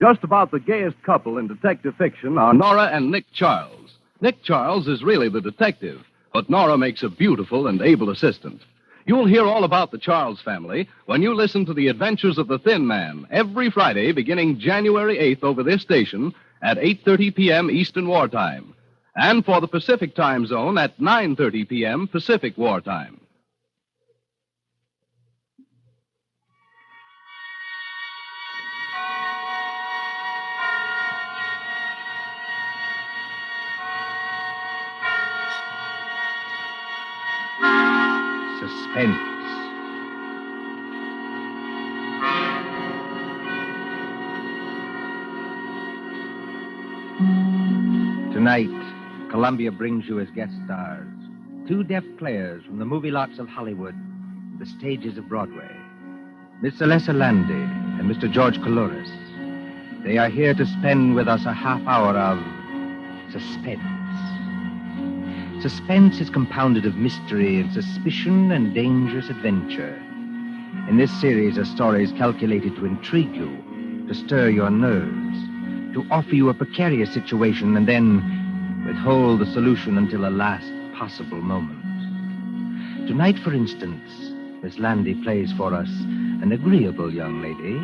Just about the gayest couple in detective fiction are Nora and Nick Charles. Nick Charles is really the detective, but Nora makes a beautiful and able assistant. You'll hear all about the Charles family when you listen to The Adventures of the Thin Man every Friday beginning January 8th over this station at 8:30 p.m. Eastern War Time, and for the Pacific Time Zone at 9:30 p.m. Pacific War Time. Suspense. Tonight, Columbia brings you as guest stars two deaf players from the movie lots of Hollywood, the stages of Broadway, Miss Alessa Landy and Mr. George Coulouris. They are here to spend with us a half hour of suspense. Suspense is compounded of mystery and suspicion and dangerous adventure. In this series are stories calculated to intrigue you, to stir your nerves, to offer you a precarious situation and then withhold the solution until the last possible moment. Tonight, for instance, Miss Landy plays for us an agreeable young lady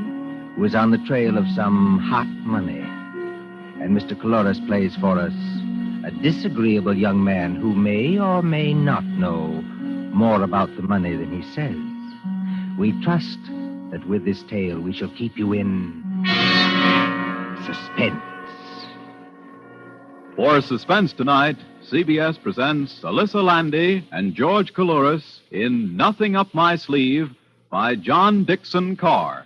who is on the trail of some hot money. And Mr. Coulouris plays for us a disagreeable young man who may or may not know more about the money than he says. We trust that with this tale we shall keep you in suspense. For Suspense tonight, CBS presents Alessa Landy and George Coulouris in Nothing Up My Sleeve by John Dixon Carr.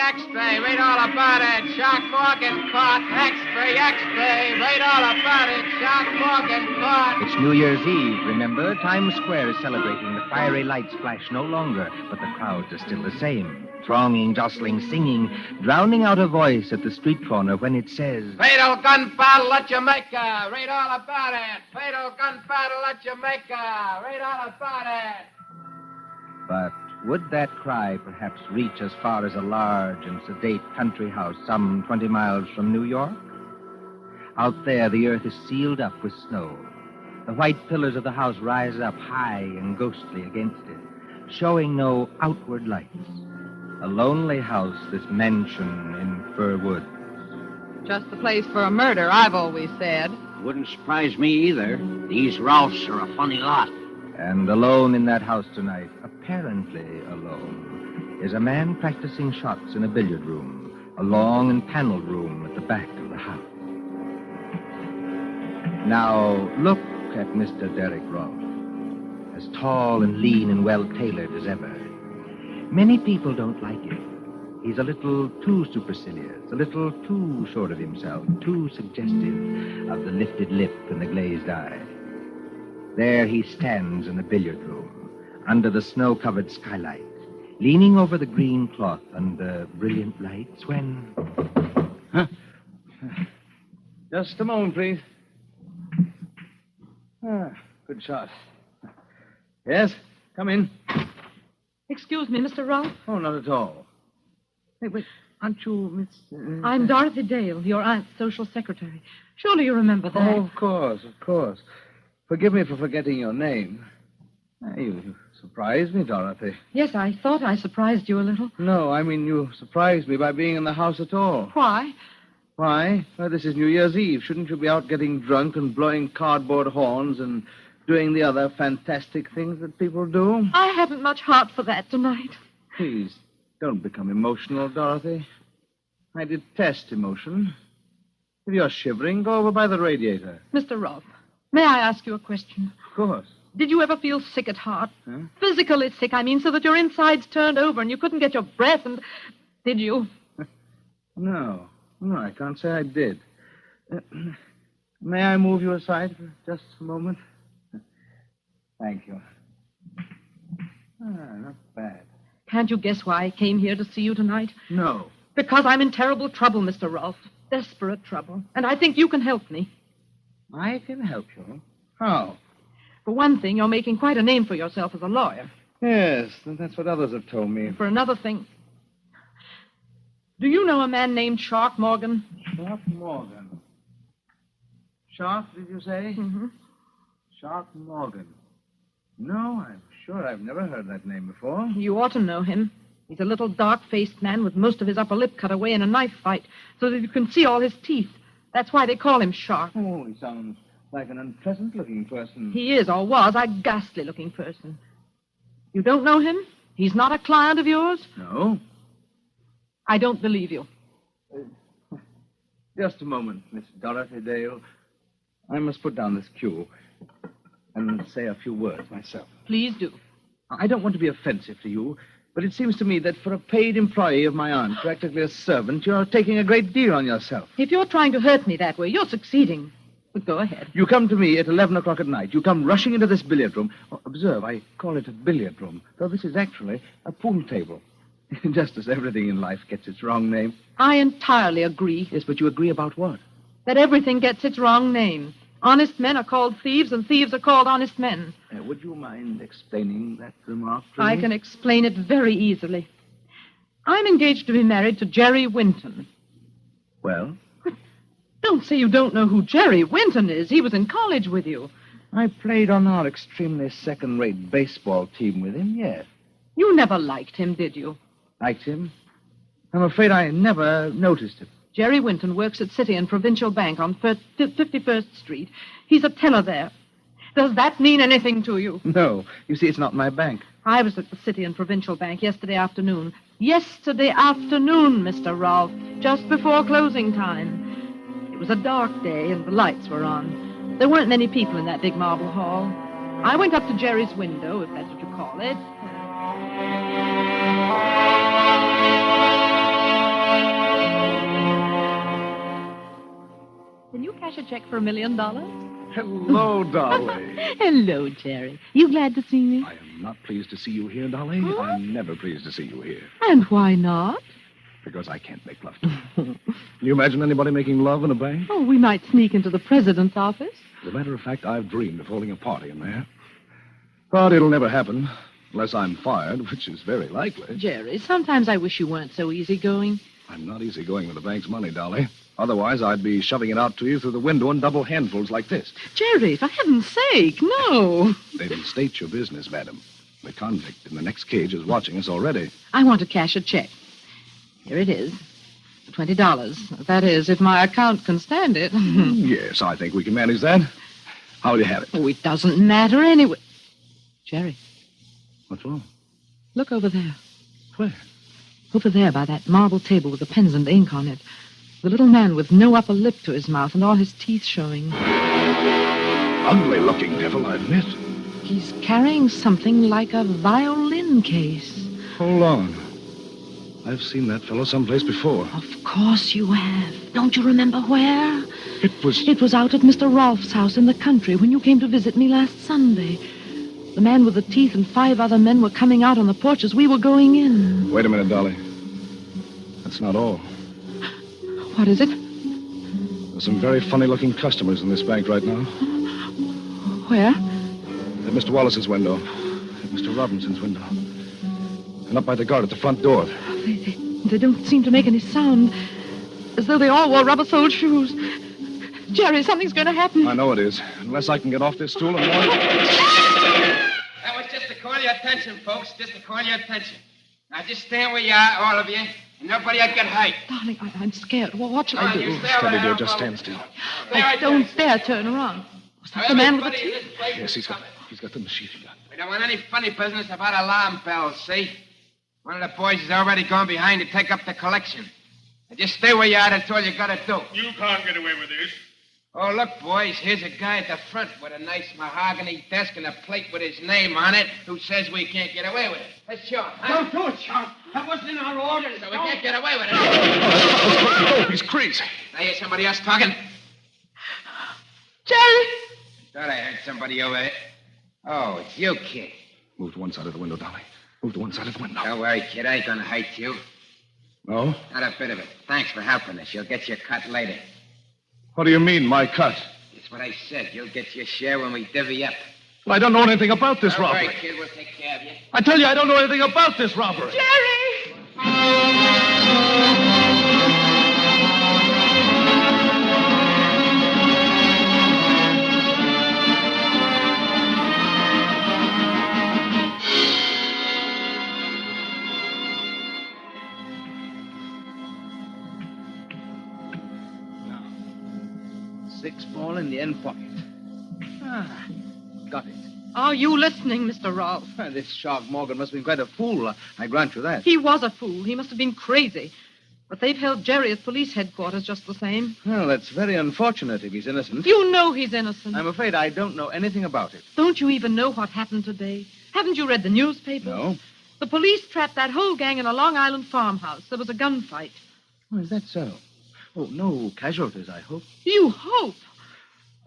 Extra, read all about it. Shark Morgan caught. Extra, read all about it. Shark Morgan caught. It's New Year's Eve, remember? Times Square is celebrating. The fiery lights flash no longer, but the crowds are still the same. Thronging, jostling, singing, drowning out a voice at the street corner when it says, Fatal gun battle at Jamaica. Read all about it. Fatal gun battle at Jamaica. Read all about it. But would that cry perhaps reach as far as a large and sedate country house some 20 miles from New York? Out there, the earth is sealed up with snow. The white pillars of the house rise up high and ghostly against it, showing no outward lights. A lonely house, this mansion in Fir Woods. Just the place for a murder, I've always said. Wouldn't surprise me either. These Ralphs are a funny lot. And alone in that house tonight, apparently alone, is a man practicing shots in a billiard room, a long and paneled room at the back of the house. Now, look at Mr. Derek Rolfe, as tall and lean and well-tailored as ever. Many people don't like him. He's a little too supercilious, a little too sure of himself, too suggestive of the lifted lip and the glazed eye. There he stands in the billiard room, under the snow-covered skylight, leaning over the green cloth under brilliant lights when... Huh? Just a moment, please. Good shot. Yes, come in. Excuse me, Mr. Rolfe. Oh, not at all. Hey, wait, aren't you Miss... I'm Dorothy Dale, your aunt's social secretary. Surely you remember that. Oh, of course. Forgive me for forgetting your name. You surprised me, Dorothy. Yes, I thought I surprised you a little. No, I mean you surprised me by being in the house at all. Why? Why? Well, this is New Year's Eve. Shouldn't you be out getting drunk and blowing cardboard horns and doing the other fantastic things that people do? I haven't much heart for that tonight. Please, don't become emotional, Dorothy. I detest emotion. If you're shivering, go over by the radiator. Mr. Rolfe, may I ask you a question? Of course. Did you ever feel sick at heart? Huh? Physically sick, I mean, so that your insides turned over and you couldn't get your breath and... Did you? No, I can't say I did. May I move you aside for just a moment? Thank you. Not bad. Can't you guess why I came here to see you tonight? No. Because I'm in terrible trouble, Mr. Rolfe. Desperate trouble. And I think you can help me. I can help you. How? For one thing, you're making quite a name for yourself as a lawyer. Yes, that's what others have told me. And for another thing, do you know a man named Shark Morgan? Shark Morgan. Shark, did you say? Mm-hmm. Shark Morgan. No, I'm sure I've never heard that name before. You ought to know him. He's a little dark-faced man with most of his upper lip cut away in a knife fight so that you can see all his teeth. That's why they call him Shark. Oh, he sounds like an unpleasant-looking person. He is, or was, a ghastly-looking person. You don't know him? He's not a client of yours? No. I don't believe you. Just a moment, Miss Dorothy Dale. I must put down this cue and say a few words myself. Please do. I don't want to be offensive to you, but it seems to me that for a paid employee of my aunt, practically a servant, you're taking a great deal on yourself. If you're trying to hurt me that way, you're succeeding. But go ahead. You come to me at 11 o'clock at night. You come rushing into this billiard room. Oh, observe, I call it a billiard room, though this is actually a pool table. Just as everything in life gets its wrong name. I entirely agree. Yes, but you agree about what? That everything gets its wrong name. Honest men are called thieves, and thieves are called honest men. Would you mind explaining that remark to I me? can explain it very easily. I'm engaged to be married to Jerry Winton. Well, Don't say you don't know who Jerry Winton is. He was in college with you. I played on our extremely second-rate baseball team with him, yes. You never liked him, did you? Liked him? I'm afraid I never noticed him. Jerry Winton works at City and Provincial Bank on 51st Street. He's a teller there. Does that mean anything to you? No. You see, it's not my bank. I was at the City and Provincial Bank yesterday afternoon. Yesterday afternoon, Mr. Rolfe, just before closing time. It was a dark day, and the lights were on. There weren't many people in that big marble hall. I went up to Jerry's window, if that's what you call it. Can you cash a check for $1 million? Hello, Dolly. Hello, Jerry. You glad to see me? I am not pleased to see you here, Dolly. Huh? I'm never pleased to see you here. And why not? Because I can't make love to you. Can you imagine anybody making love in a bank? Oh, we might sneak into the president's office. As a matter of fact, I've dreamed of holding a party in there. But it'll never happen, unless I'm fired, which is very likely. Jerry, sometimes I wish you weren't so easygoing. I'm not easygoing with the bank's money, Dolly. Otherwise, I'd be shoving it out to you through the window in double handfuls like this. Jerry, for heaven's sake, no. Then state your business, madam. The convict in the next cage is watching us already. I want to cash a check. Here it is. $20. That is, if my account can stand it. Yes, I think we can manage that. How'll you have it? Oh, it doesn't matter anyway. Jerry, What's wrong? look over there. Where? Over there by that marble table with the pens and ink on it. The little man with no upper lip to his mouth and all his teeth showing. Ugly-looking devil, I admit. He's carrying something like a violin case. Hold on. I've seen that fellow someplace before. Of course you have. Don't you remember where? It was... It was out at Mr. Rolfe's house in the country when you came to visit me last Sunday. The man with the teeth and 5 other men were coming out on the porch as we were going in. Wait a minute, Dolly. That's not all. What is it? There's some very funny-looking customers in this bank right now. Where? At Mr. Wallace's window. At Mr. Robinson's window. And up by the guard at the front door. They don't seem to make any sound. As though they all wore rubber-soled shoes. Jerry, something's going to happen. I know it is. Unless I can get off this stool and warn... That was just to call your attention, folks. Just to call your attention. Now, just stand where you are, all of you. And nobody will get hurt. Darling, I'm scared. Well, what shall I do? Steady, dear. Just stand still. I don't dare turn around. Was that the man with the teeth? Yes, he's got the machine gun. We don't want any funny business about alarm bells, see? One of the boys has already gone behind to take up the collection. Now just stay where you are. That's all you got to do. You can't get away with this. Oh, look, boys, here's a guy at the front with a nice mahogany desk and a plate with his name on it who says we can't get away with it. That's Sean. Huh? Don't do it, Sean. That wasn't in our orders. So we can't get away with it. Oh, he's crazy. I hear somebody else talking. Jerry! Thought I heard somebody over there. Oh, it's you, kid. Move to one side of the window, Dolly. Move to one side of the window. Don't worry, kid. I ain't gonna hurt you. No? Not a bit of it. Thanks for helping us. You'll get your cut later. What do you mean, my cut? It's what I said. You'll get your share when we divvy up. Well, I don't know anything about this Don't worry, robbery. kid. We'll take care of you. I tell you, I don't know anything about this robbery. Jerry! Six ball in the end pocket. Ah, got it. Are you listening, Mr. Rolfe? This Shark Morgan must have been quite a fool. I grant you that. He was a fool. He must have been crazy. But they've held Jerry at police headquarters just the same. Well, that's very unfortunate if he's innocent. You know he's innocent. I'm afraid I don't know anything about it. Don't you even know what happened today? Haven't you read the newspapers? No. The police trapped that whole gang in a Long Island farmhouse. There was a gunfight. Oh, is that so? Oh, no casualties, I hope. You hope?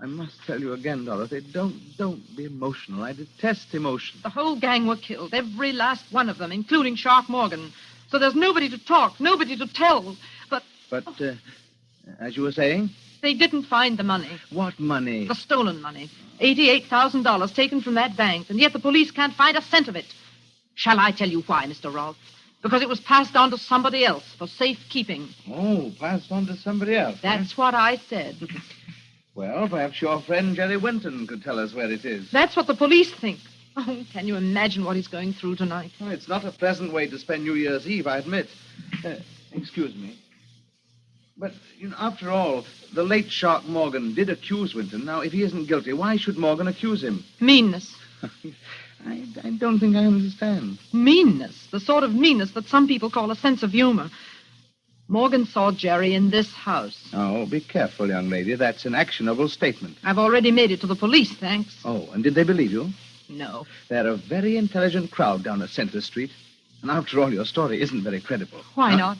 I must tell you again, Dorothy, don't be emotional. I detest emotion. The whole gang were killed, every last one of them, including Shark Morgan. So there's nobody to talk, nobody to tell. But As you were saying? they didn't find the money. What money? The stolen money. $88,000 taken from that bank, and yet the police can't find a cent of it. Shall I tell you why, Mr. Rolfe? Because it was passed on to somebody else for safekeeping. Oh, passed on to somebody else. That's what I said. Well, perhaps your friend Jerry Winton could tell us where it is. That's what the police think. Oh, can you imagine what he's going through tonight? Oh, it's not a pleasant way to spend New Year's Eve, I admit. Excuse me. But, after all, the late Shark Morgan did accuse Winton. Now, if he isn't guilty, why should Morgan accuse him? Meanness. I don't think I understand. Meanness. The sort of meanness that some people call a sense of humor. Morgan saw Jerry in this house. Oh, be careful, young lady. That's an actionable statement. I've already made it to the police, thanks. Oh, and did they believe you? No. They're a very intelligent crowd down at Center Street. And after all, your story isn't very credible. Why not?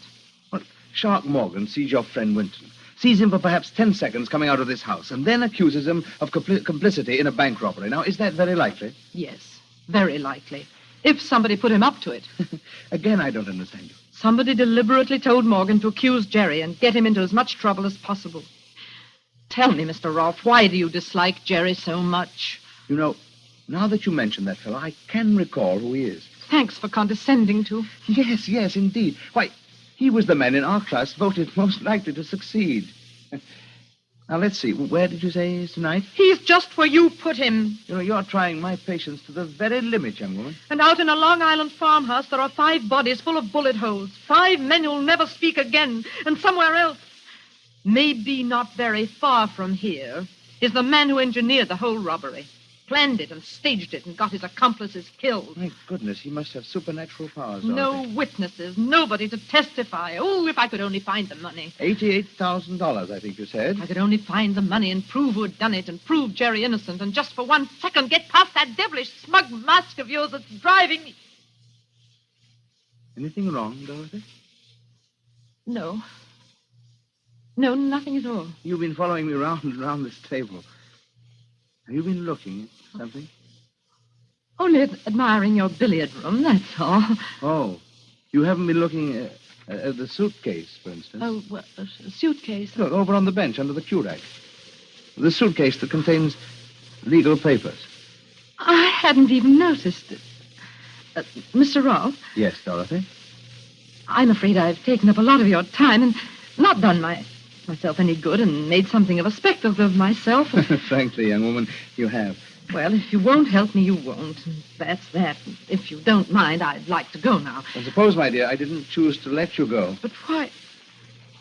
Well, Shark Morgan sees your friend Winton, sees him for perhaps 10 seconds coming out of this house, and then accuses him of complicity in a bank robbery. Now, is that very likely? Yes, very likely. If somebody put him up to it. Again, I don't understand you. Somebody deliberately told Morgan to accuse Jerry and get him into as much trouble as possible. Tell me, Mr. Rolfe, why do you dislike Jerry so much? Now that you mention that fellow, I can recall who he is. Thanks for condescending to. Yes, indeed. Why, he was the man in our class voted most likely to succeed. Now, let's see. Where did you say he is tonight? He's just where you put him. You're trying my patience to the very limit, young woman. And out in a Long Island farmhouse, there are 5 bodies full of bullet holes. 5 men who'll never speak again. And somewhere else, maybe not very far from here, is the man who engineered the whole robbery. Planned it and staged it and got his accomplices killed. My goodness, he must have supernatural powers. No Dorothy. witnesses, nobody to testify. Oh, if I could only find the money. $88,000, I think you said. I could only find the money and prove who had done it and prove Jerry innocent and just for 1 second get past that devilish smug mask of yours that's driving me. Anything wrong, Dorothy? No. No, nothing at all. You've been following me round and round this table. Have you been looking at something? Only admiring your billiard room, that's all. Oh, you haven't been looking at the suitcase, for instance? Oh, well, a suitcase. Look, over on the bench under the cue rack. The suitcase that contains legal papers. I hadn't even noticed it. Mr. Rolfe, Yes, Dorothy? I'm afraid I've taken up a lot of your time and not done myself any good and made something of a spectacle of myself. Frankly, young woman, you have. Well, if you won't help me, you won't. And that's that. If you don't mind, I'd like to go now. And suppose, my dear, I didn't choose to let you go. But why?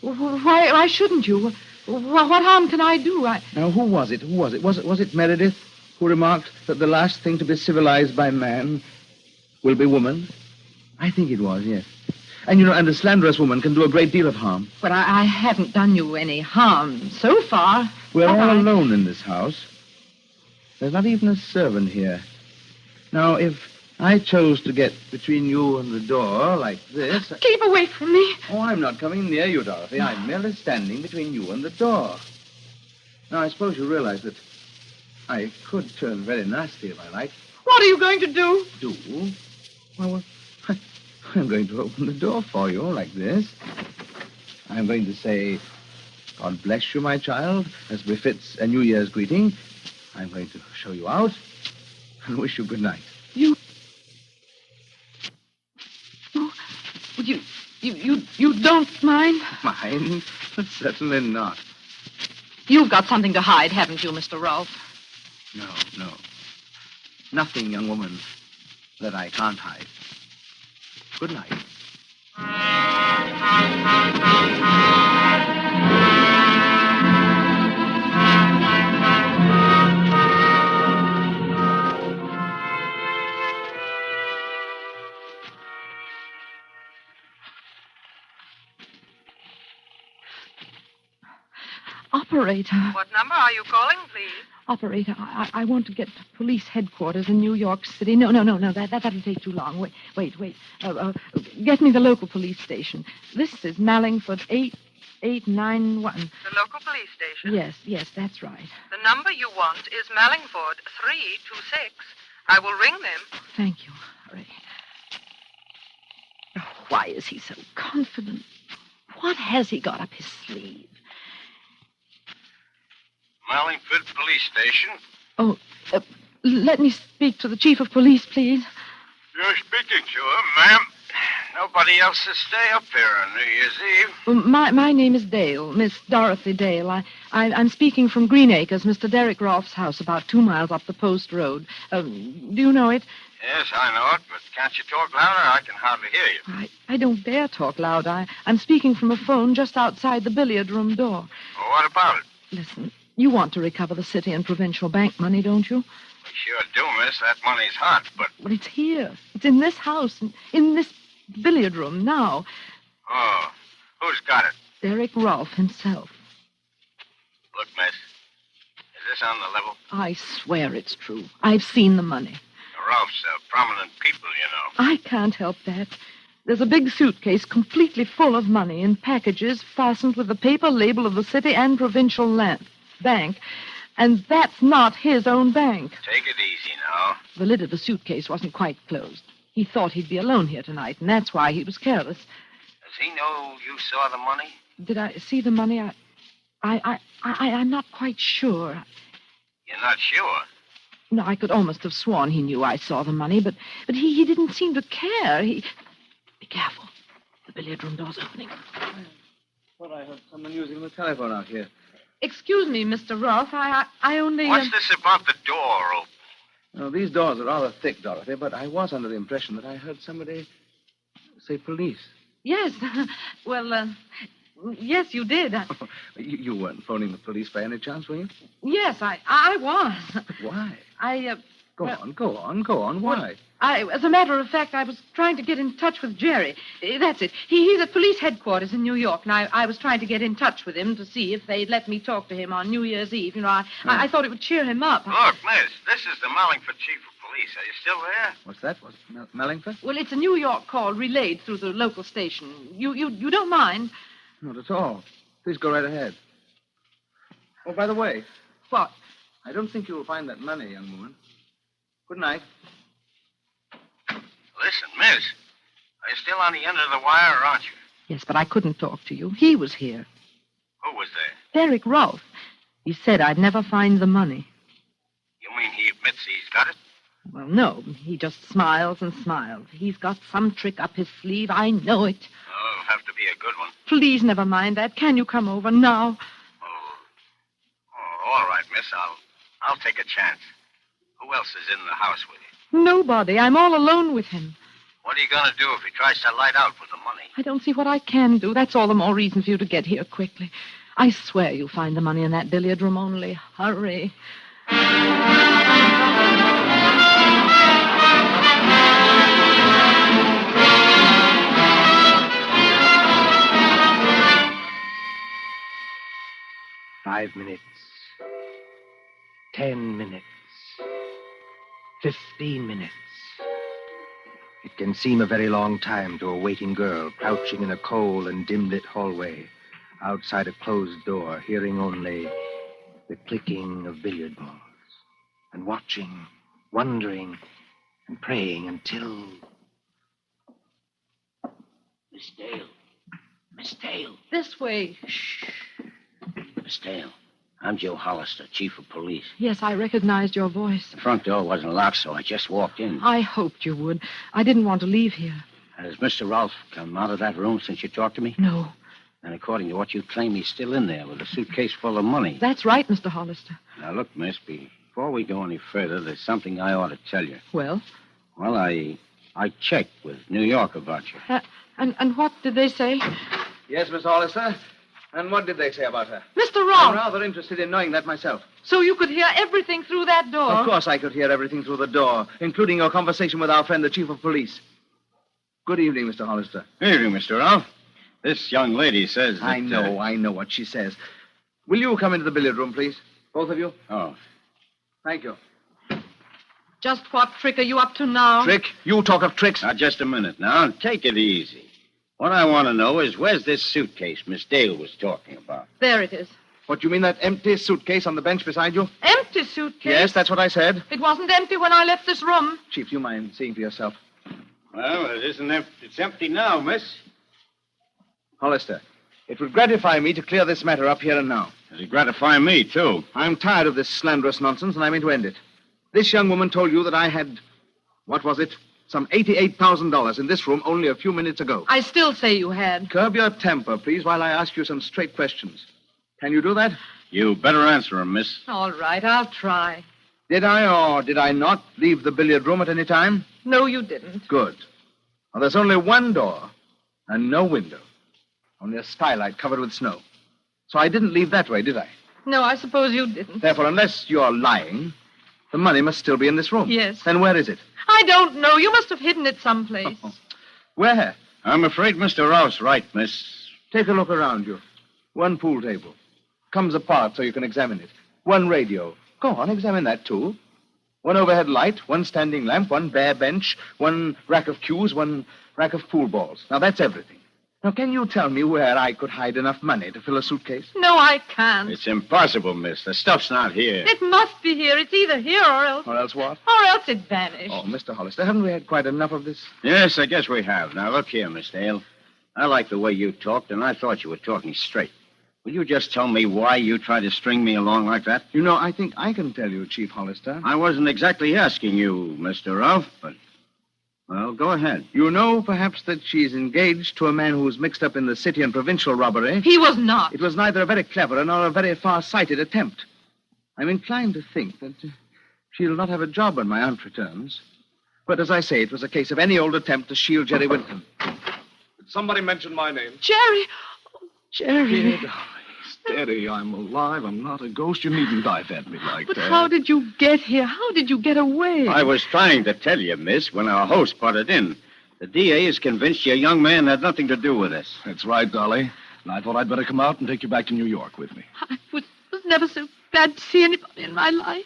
Why shouldn't you? What harm can I do? Now, who was it? Was it Meredith who remarked that the last thing to be civilized by man will be woman? I think it was, yes. And, and a slanderous woman can do a great deal of harm. But I haven't done you any harm so far. We're have all I? alone in this house. There's not even a servant here. Now, if I chose to get between you and the door like this... Keep away from me. Oh, I'm not coming near you, Dorothy. I'm merely standing between you and the door. Now, I suppose you realize that I could turn very nasty if I like. What are you going to do? Do? Well, I'm going to open the door for you like this. I'm going to say, God bless you, my child, as befits a New Year's greeting. I'm going to show you out and wish you good night. Would you don't mind? Mind? Certainly not. You've got something to hide, haven't you, Mr. Rolfe? No. Nothing, young woman, that I can't hide. Good night. Operator. What number are you calling, please? Operator, I want to get to police headquarters in New York City. No. That'll take too long. Wait. Get me the local police station. This is Mallingford 8891. The local police station? Yes, that's right. The number you want is Mallingford 326. I will ring them. Thank you. Hurry. Oh, why is he so confident? What has he got up his sleeve? Mallingford Police Station. Oh, let me speak to the chief of police, please. You're speaking to him, ma'am. Nobody else to stay up here on New Year's Eve. Well, my name is Dale, Miss Dorothy Dale. I'm speaking from Green Acres, Mr. Derek Rolfe's house, about 2 miles up the post road. Do you know it? Yes, I know it, but can't you talk louder? I can hardly hear you. I don't dare talk loud. I'm speaking from a phone just outside the billiard room door. Well, what about it? Listen, you want to recover the city and provincial bank money, don't you? We sure do, miss. That money's hot, but... Well, it's here. It's in this house, in this billiard room now. Oh, who's got it? Derek Rolfe himself. Look, miss, is this on the level? I swear it's true. I've seen the money. The Ralphs are prominent people, you know. I can't help that. There's a big suitcase completely full of money in packages fastened with the paper label of the city and provincial bank. And that's not his own bank. Take it easy now. The lid of the suitcase wasn't quite closed. He thought he'd be alone here tonight, and that's why he was careless. Does he know you saw the money? Did I see the money? I'm not quite sure. You're not sure? No, I could almost have sworn he knew I saw the money, but he didn't seem to care. Be careful. The billiard room door's opening. Thought I heard someone using the telephone out here. Excuse me, Mr. Rolfe. I only... What's this about the door open? No, these doors are rather thick, Dorothy, but I was under the impression that I heard somebody say police. Yes. Well, yes, you did. You weren't phoning the police by any chance, were you? Yes, I was. But why? Go Well, on. Why? As a matter of fact, I was trying to get in touch with Jerry. That's it. He's at police headquarters in New York, and I was trying to get in touch with him to see if they'd let me talk to him on New Year's Eve. You know, I thought it would cheer him up. Look, miss, this is the Mallingford chief of police. Are you still there? What's that? What's Mallingford? Well, it's a New York call relayed through the local station. You don't mind? Not at all. Please go right ahead. Oh, by the way, What? I don't think you'll find that money, young woman. Good night. Listen, miss, are you still on the end of the wire, or aren't you? Yes, but I couldn't talk to you. He was here. Who was there? Derek Rolfe. He said I'd never find the money. You mean he admits he's got it? Well, no. He just smiles and smiles. He's got some trick up his sleeve. I know it. Oh, it'll have to be a good one. Please never mind that. Can you come over now? Oh, all right, miss. I'll take a chance. Who else is in the house with you? Nobody. I'm all alone with him. What are you going to do if he tries to light out with the money? I don't see what I can do. That's all the more reason for you to get here quickly. I swear you'll find the money in that billiard room. Only hurry. Five minutes. 10 minutes. 15 minutes. It can seem a very long time to a waiting girl crouching in a cold and dim-lit hallway outside a closed door, hearing only the clicking of billiard balls and watching, wondering, and praying until... Miss Dale. Miss Dale. This way. Shh. Miss Dale. I'm Joe Hollister, chief of police. Yes, I recognized your voice. The front door wasn't locked, so I just walked in. I hoped you would. I didn't want to leave here. Has Mr. Rolfe come out of that room since you talked to me? No. And according to what you claim, he's still in there with a suitcase full of money. That's right, Mr. Hollister. Now, look, miss, before we go any further, there's something I ought to tell you. Well? Well, I checked with New York about you. And what did they say? Yes, Miss Hollister. And what did they say about her? Mr. I'm Rolfe! rather interested in knowing that myself. So you could hear everything through that door? Of course I could hear everything through the door, including your conversation with our friend, the chief of police. Good evening, Mr. Hollister. Good evening, Mr. Rolfe. This young lady says that... I know what she says. Will you come into the billiard room, please? Both of you? Oh. Thank you. Just what trick are you up to now? Trick? You talk of tricks. Now, just a minute now. Take it easy. What I want to know is where's this suitcase Miss Dale was talking about? There it is. What, you mean that empty suitcase on the bench beside you? Empty suitcase? Yes, that's what I said. It wasn't empty when I left this room. Chief, do you mind seeing for yourself? Well, it isn't empty. It's empty now, miss. Hollister, it would gratify me to clear this matter up here and now. It'll gratify me, too. I'm tired of this slanderous nonsense, and I mean to end it. This young woman told you that I had, what was it? Some $88,000 in this room only a few minutes ago. I still say you had. Curb your temper, please, while I ask you some straight questions. Can you do that? You better answer him, miss. All right, I'll try. Did I or did I not leave the billiard room at any time? No, you didn't. Good. Well, there's only one door and no window. Only a skylight covered with snow. So I didn't leave that way, did I? No, I suppose you didn't. Therefore, unless you're lying, the money must still be in this room. Yes. Then where is it? I don't know. You must have hidden it someplace. Where? I'm afraid Mr. Rolfe's right, miss. Take a look around you. One pool table. Comes apart so you can examine it. One radio. Go on, examine that, too. One overhead light, one standing lamp, one bare bench, one rack of cues, one rack of pool balls. Now, that's everything. Now, can you tell me where I could hide enough money to fill a suitcase? No, I can't. It's impossible, miss. The stuff's not here. It must be here. It's either here or else. Or else what? Or else it vanished. Oh, Mr. Hollister, haven't we had quite enough of this? Yes, I guess we have. Now, look here, Miss Dale. I like the way you talked, and I thought you were talking straight. Will you just tell me why you tried to string me along like that? You know, I think I can tell you, Chief Hollister. I wasn't exactly asking you, Mr. Rolfe, but... Well, go ahead. You know, perhaps, that she's engaged to a man who's mixed up in the city and provincial robbery. He was not. It was neither a very clever nor a very far-sighted attempt. I'm inclined to think that she'll not have a job when my aunt returns. But as I say, it was a case of any old attempt to shield Jerry Whitcomb. Did somebody mention my name? Jerry! Oh, Jerry. Kid, steady. I'm alive. I'm not a ghost. You needn't dive at me like But that. how did you get here? How did you get away? I was trying to tell you, miss, when our host butted in. The DA is convinced your young man had nothing to do with this. That's right, Dolly. And I thought I'd better come out and take you back to New York with me. I was never so glad to see anybody in my life.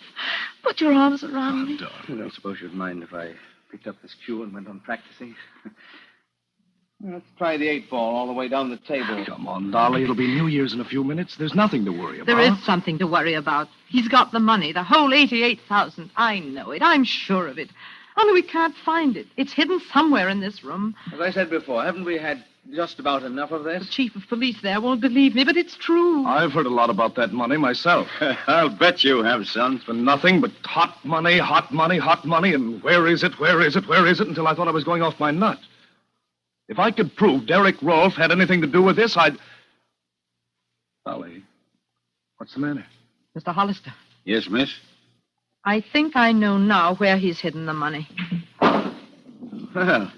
Put your arms around me. I don't suppose you'd mind if I picked up this cue and went on practicing. Let's try the 8-ball all the way down the table. Come on, Dolly. It'll be New Year's in a few minutes. There's nothing to worry about. There is something to worry about. He's got the money, the whole $88,000. I know it. I'm sure of it. Only we can't find it. It's hidden somewhere in this room. As I said before, haven't we had just about enough of The this? chief of police there won't believe me, but it's true. I've heard a lot about that money myself. I'll bet you have, son. For nothing but hot money, hot money, hot money, and where is it, where is it, where is it, until I thought I was going off my nut. If I could prove Derek Rolfe had anything to do with this, I'd... Dolly, what's the matter? Mr. Hollister, Yes, miss? I think I know now where he's hidden the money. Well,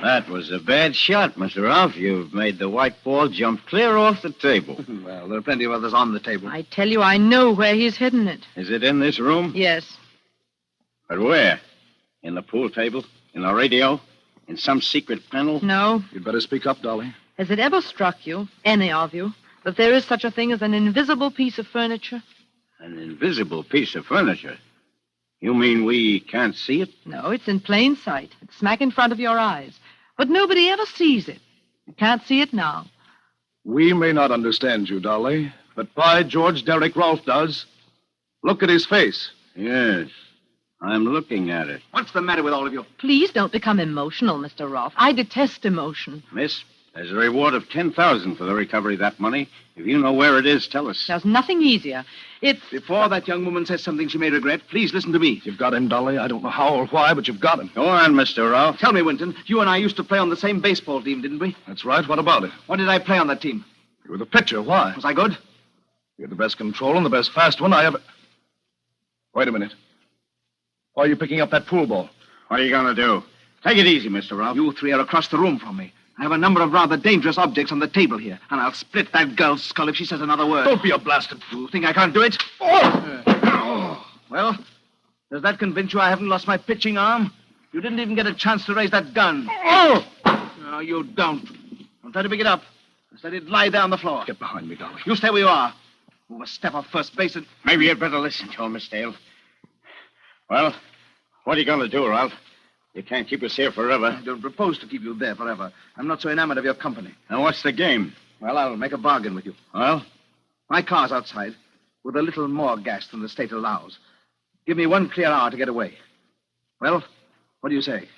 that was a bad shot, Mr. Rolfe. You've made the white ball jump clear off the table. Well, there are plenty of others on the table. I tell you, I know where he's hidden it. Is it in this room? Yes. But where? In the pool table? In the radio? In some secret panel? No. You'd better speak up, Dolly. Has it ever struck you, any of you, that there is such a thing as an invisible piece of furniture? An invisible piece of furniture? You mean we can't see it? No, it's in plain sight. It's smack in front of your eyes. But nobody ever sees it. You can't see it now. We may not understand you, Dolly, but by George, Derek Rolfe does. Look at his face. Yes. I'm looking at it. What's the matter with all of you? Please don't become emotional, Mr. Rolfe. I detest emotion. Miss, There's a reward of $10,000 for the recovery of that money. If you know where it is, tell us. There's nothing easier. It's... Before that young woman says something she may regret, please listen to me. You've got him, Dolly. I don't know how or why, but you've got him. Go on, Mr. Ralph. Tell me, Winton, you and I used to play on the same baseball team, didn't we? That's right. What about it? What did I play on that team? You were the pitcher. Why? Was I good? You're the best control and the best fast one I ever... Wait a minute. Why are you picking up that pool ball? What are you going to do? Take it easy, Mr. Ralph. You three are across the room from me. I have a number of rather dangerous objects on the table here, and I'll split that girl's skull if she says another word. Don't be a blasted fool. You think I can't do it? Well, does that convince you I haven't lost my pitching arm? You didn't even get a chance to raise that gun. No, you don't. Don't try to pick it up. Just let it lie there on the floor. Get behind me, Dolly. You stay where you are. Move a step off first base and... Maybe you'd better listen to him, Miss Dale. Well, what are you going to do, Ralph? You can't keep us here forever. I don't propose to keep you there forever. I'm not so enamored of your company. Now, what's the game? Well, I'll make a bargain with you. Well? My car's outside with a little more gas than the state allows. Give me 1 clear hour to get away. Well, what do you say?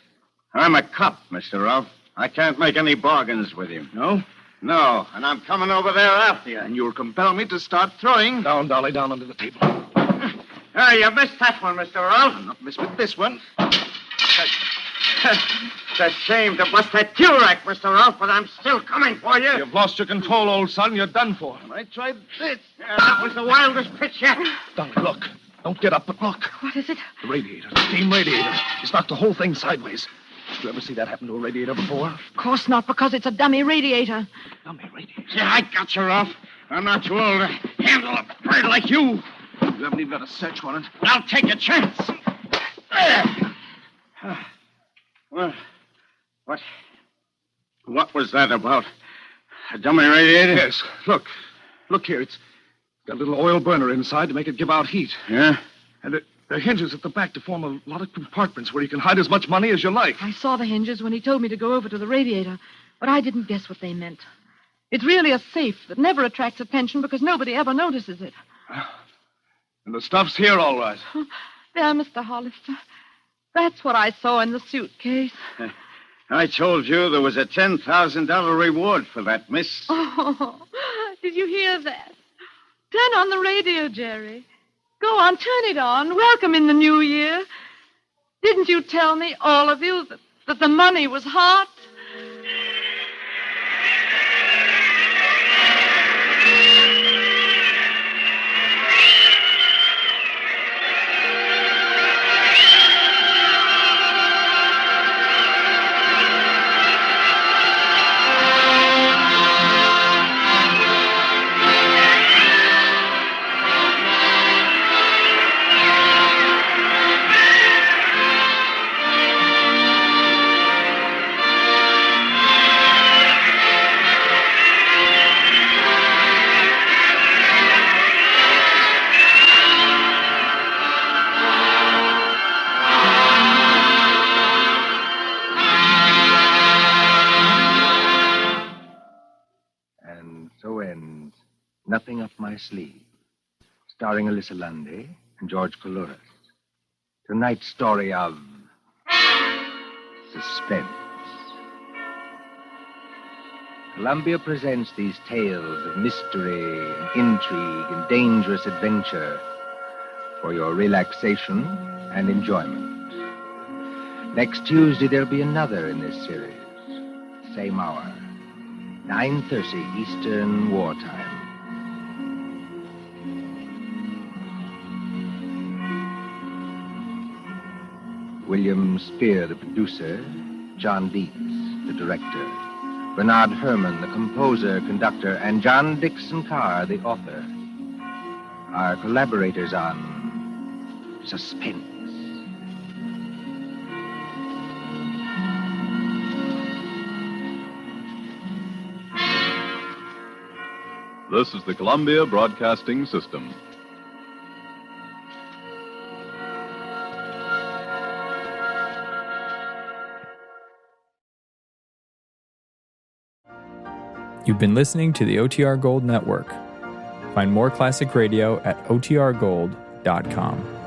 I'm a cop, Mr. Ralph. I can't make any bargains with you. No? No, and I'm coming over there after you. And you'll compel me to start throwing. Down, Dolly, down under the table. Oh, you missed that one, Mr. Ralph. I'll not miss with this one. It's a shame to bust that fuel rack, Mr. Ralph, but I'm still coming for you. You've lost your control, old son. You're done for. I tried this. That was the wildest pitch yet. Dolly, look. Don't get up, but look. What is it? The radiator, the steam radiator. It's knocked the whole thing sideways. Did you ever see that happen to a radiator before? Of course not, because it's a dummy radiator. Dummy radiator. Yeah, I got you, Ralph. I'm not too old to handle a bird like you. You haven't even got a search warrant. I'll take a chance. Well, what was that about? A dummy radiator? Yes. Look. Look here. It's got a little oil burner inside to make it give out heat. Yeah? And there are hinges at the back to form a lot of compartments where you can hide as much money as you like. I saw the hinges when he told me to go over to the radiator, but I didn't guess what they meant. It's really a safe that never attracts attention because nobody ever notices it. And the stuff's here all right. There, Mr. Hollister. That's what I saw in the suitcase. I told you there was a $10,000 reward for that, miss. Oh, did you hear that? Turn on the radio, Jerry. Go on, turn it on. Welcome in the new year. Didn't you tell me, all of you, that the money was hot? Nothing Up My Sleeve, starring Alyssa Lundy and George Coulouris. Tonight's story of suspense. Columbia presents these tales of mystery and intrigue and dangerous adventure for your relaxation and enjoyment. Next Tuesday, there'll be another in this series. Same hour, 9:30 Eastern Wartime. William Spear, the producer, John Dietz, the director, Bernard Herrmann, the composer, conductor, and John Dixon Carr, the author, are collaborators on Suspense. This is the Columbia Broadcasting System. You've been listening to the OTR Gold Network. Find more classic radio at otrgold.com.